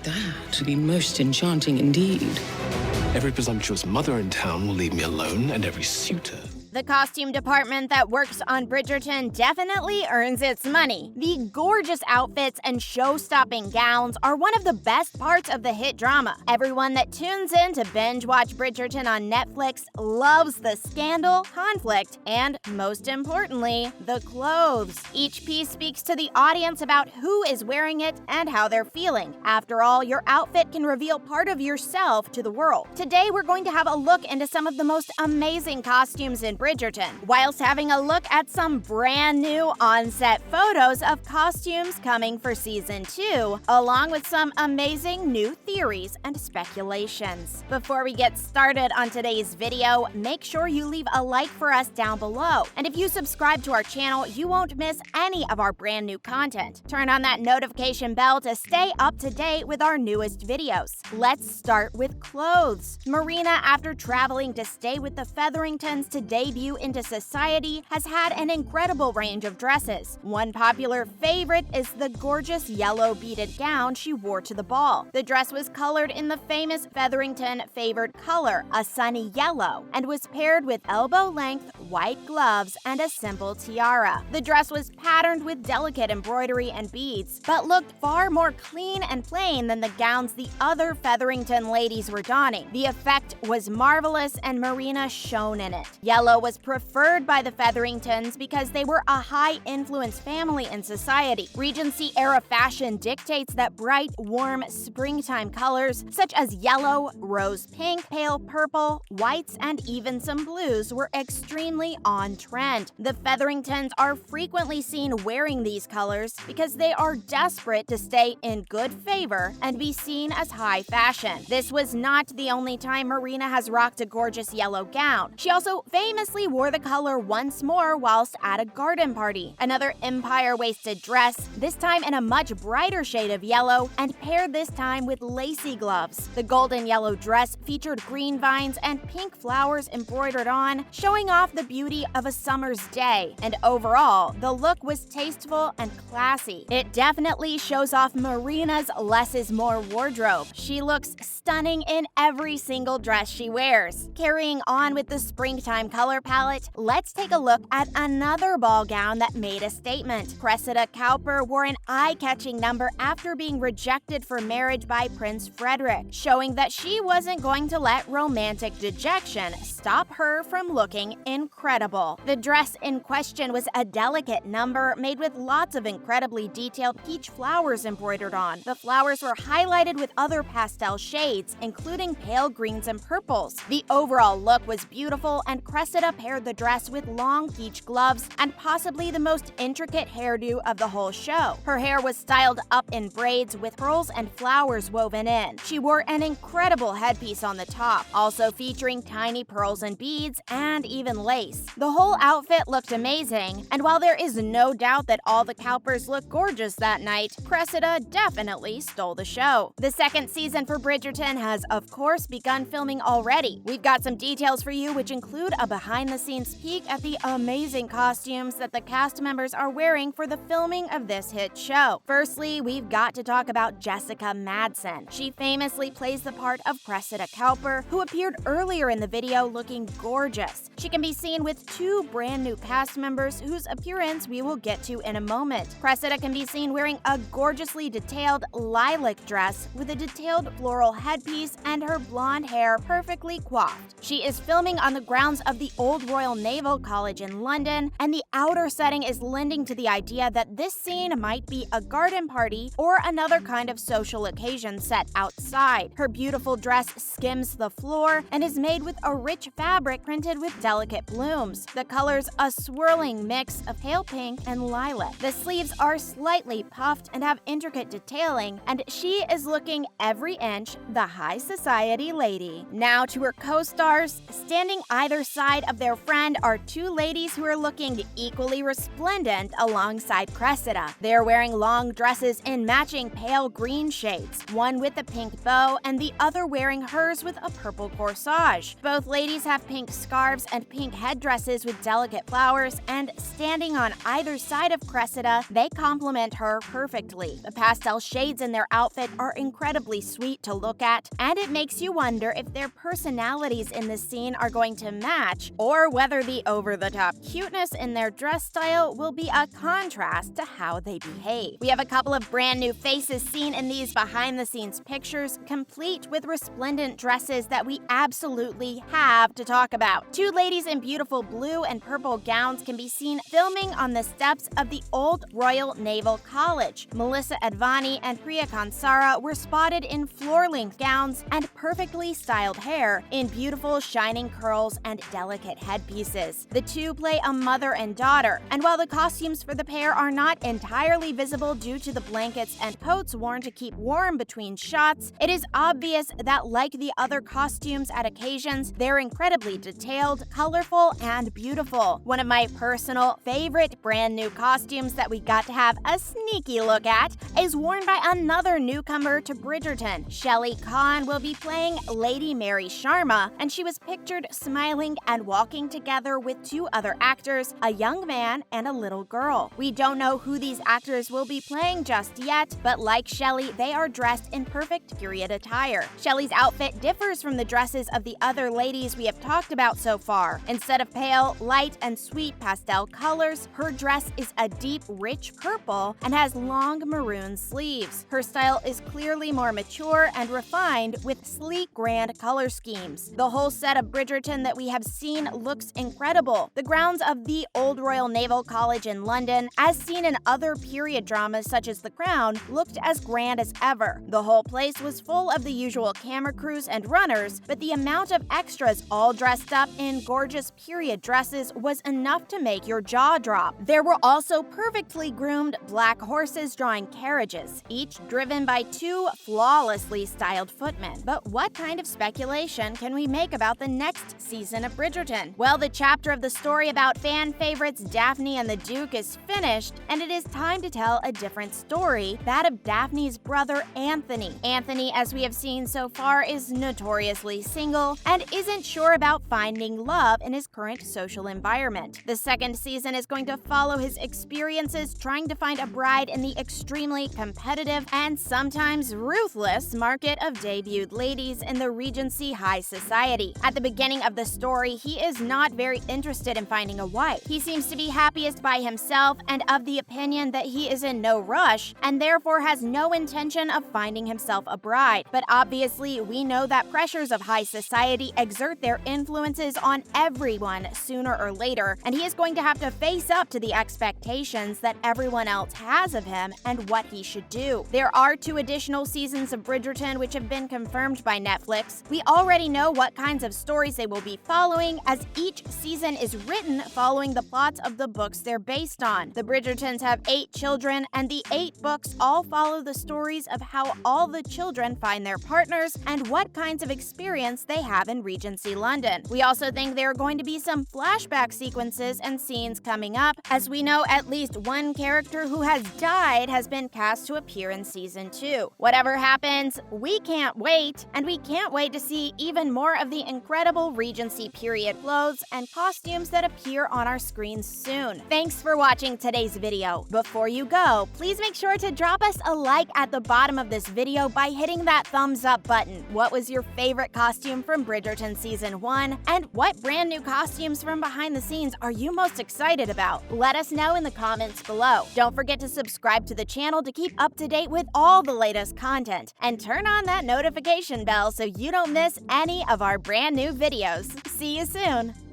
That would be most enchanting indeed. Every presumptuous mother in town will leave me alone, and every suitor. The costume department that works on Bridgerton definitely earns its money. The gorgeous outfits and show-stopping gowns are one of the best parts of the hit drama. Everyone that tunes in to binge-watch Bridgerton on Netflix loves the scandal, conflict, and, most importantly, the clothes. Each piece speaks to the audience about who is wearing it and how they're feeling. After all, your outfit can reveal part of yourself to the world. Today, we're going to have a look into some of the most amazing costumes in Bridgerton, whilst having a look at some brand new on-set photos of costumes coming for Season 2, along with some amazing new theories and speculations. Before we get started on today's video, make sure you leave a like for us down below. And if you subscribe to our channel, you won't miss any of our brand new content. Turn on that notification bell to stay up to date with our newest videos. Let's start with clothes. Marina, after traveling to stay with the Featheringtons to debut into society, has had an incredible range of dresses. One popular favorite is the gorgeous yellow beaded gown she wore to the ball. The dress was colored in the famous Featherington favored color, a sunny yellow, and was paired with elbow-length white gloves and a simple tiara. The dress was patterned with delicate embroidery and beads, but looked far more clean and plain than the gowns the other Featherington ladies were donning. The effect was marvelous, and Marina shone in it. Yellow was preferred by the Featheringtons because they were a high-influence family in society. Regency-era fashion dictates that bright, warm, springtime colors such as yellow, rose pink, pale purple, whites, and even some blues were extremely on trend. The Featheringtons are frequently seen wearing these colors because they are desperate to stay in good favor and be seen as high fashion. This was not the only time Marina has rocked a gorgeous yellow gown. She also famously wore the color once more whilst at a garden party. Another empire-waisted dress, this time in a much brighter shade of yellow, and paired this time with lacy gloves. The golden yellow dress featured green vines and pink flowers embroidered on, showing off the beauty of a summer's day. And overall, the look was tasteful and classy. It definitely shows off Marina's less is more wardrobe. She looks stunning in every single dress she wears. Carrying on with the springtime color palette, let's take a look at another ball gown that made a statement. Cressida Cowper wore an eye-catching number after being rejected for marriage by Prince Frederick, showing that she wasn't going to let romantic dejection stop her from looking incredible. The dress in question was a delicate number made with lots of incredibly detailed peach flowers embroidered on. The flowers were highlighted with other pastel shades, including pale greens and purples. The overall look was beautiful, and Cressida paired the dress with long peach gloves and possibly the most intricate hairdo of the whole show. Her hair was styled up in braids with pearls and flowers woven in. She wore an incredible headpiece on the top, also featuring tiny pearls and beads and even lace. The whole outfit looked amazing, and while there is no doubt that all the Cowpers looked gorgeous that night, Cressida definitely stole the show. The second season for Bridgerton has, of course, begun filming already. We've got some details for you, which include a behind-the-scenes peek at the amazing costumes that the cast members are wearing for the filming of this hit show. Firstly, we've got to talk about Jessica Madsen. She famously plays the part of Cressida Cowper, who appeared earlier in the video looking gorgeous. She can be seen with two brand new cast members whose appearance we will get to in a moment. Cressida can be seen wearing a gorgeously detailed lilac dress with a detailed floral headpiece and her blonde hair perfectly coiffed. She is filming on the grounds of the Old Royal Naval College in London, and the outer setting is lending to the idea that this scene might be a garden party or another kind of social occasion set outside. Her beautiful dress skims the floor and is made with a rich fabric printed with delicate blooms. The colors a swirling mix of pale pink and lilac. The sleeves are slightly puffed and have intricate detailing, and she is looking every inch the high society lady. Now to her co-stars. Standing either side of their friend are two ladies who are looking equally resplendent alongside Cressida. They're wearing long dresses in matching pale green shades, one with a pink bow and the other wearing hers with a purple corsage. Both ladies have pink scarves and pink headdresses with delicate flowers, and standing on either side of Cressida, they complement her perfectly. The pastel shades in their outfit are incredibly sweet to look at, and it makes you wonder if their personalities in this scene are going to match, or whether the over-the-top cuteness in their dress style will be a contrast to how they behave. We have a couple of brand new faces seen in these behind-the-scenes pictures, complete with resplendent dresses that we absolutely have to talk about. Two ladies in beautiful blue and purple gowns can be seen filming on the steps of the Old Royal Naval College. Melissa Advani and Priya Kansara were spotted in floor-length gowns and perfectly styled hair in beautiful shining curls and delicate headpieces. The two play a mother and daughter, and while the costumes for the pair are not entirely visible due to the blankets and coats worn to keep warm between shots, it is obvious that, like the other costumes at occasions, they're incredibly detailed, colorful, and beautiful. One of my personal favorite brand new costumes that we got to have a sneaky look at is worn by another newcomer to Bridgerton. Shelley Kahn will be playing Lady Mary Sharma, and she was pictured smiling and walking together with two other actors, a young man and a little girl. We don't know who these actors will be playing just yet, but like Shelley, they are dressed in perfect period attire. Shelley's outfit differs from the dresses of the other ladies we have talked about so far. Instead of pale, light, and sweet pastel colors, her dress is a deep, rich purple and has long maroon sleeves. Her style is clearly more mature and refined with sleek, grand color schemes. The whole set of Bridgerton that we have seen looks incredible. The grounds of the Old Royal Naval College in London, as seen in other period dramas such as The Crown, looked as grand as ever. The whole place was full of the usual camera crews and runners, but the amount of extras all dressed up in gorgeous period dresses was enough to make your jaw drop. There were also perfectly groomed black horses drawing carriages, each driven by two flawlessly styled footmen. But what kind of speculation can we make about the next season of Bridgerton? Well, the chapter of the story about fan favorites Daphne and the Duke is finished, and it is time to tell a different story, that of Daphne's brother Anthony. Anthony, as we have seen so far, is notoriously single and isn't sure about finding love in his current social environment. The second season is going to follow his experiences trying to find a bride in the extremely competitive and sometimes ruthless market of debuted ladies in the Regency high society. At the beginning of the story, he is not very interested in finding a wife. He seems to be happiest by himself and of the opinion that he is in no rush and therefore has no intention of finding himself a bride. But obviously, we know that pressures of high society exert their influences on everyone sooner or later, and he is going to have to face up to the expectations that everyone else has of him and what he should do. There are 2 additional seasons of Bridgerton which have been confirmed by Netflix. We already know what kinds of stories they will be following, as each season is written following the plots of the books they're based on. The Bridgertons have 8 children, and the 8 books all follow the stories of how all the children find their partners and what kinds of experience they have in Regency London. We also think there are going to be some flashback sequences and scenes coming up, as we know at least one character who has died has been cast to appear in season 2. Whatever happens, we can't wait, and we can't wait to see even more of the incredible Regency period clothes and costumes that appear on our screens soon. Thanks for watching today's video. Before you go, please make sure to drop us a like at the bottom of this video by hitting that thumbs up button. What was your favorite costume from Bridgerton Season 1? And what brand new costumes from behind the scenes are you most excited about? Let us know in the comments below. Don't forget to subscribe to the channel to keep up to date with all the latest content, and turn on that notification bell so you don't miss any of our brand new videos. See you soon!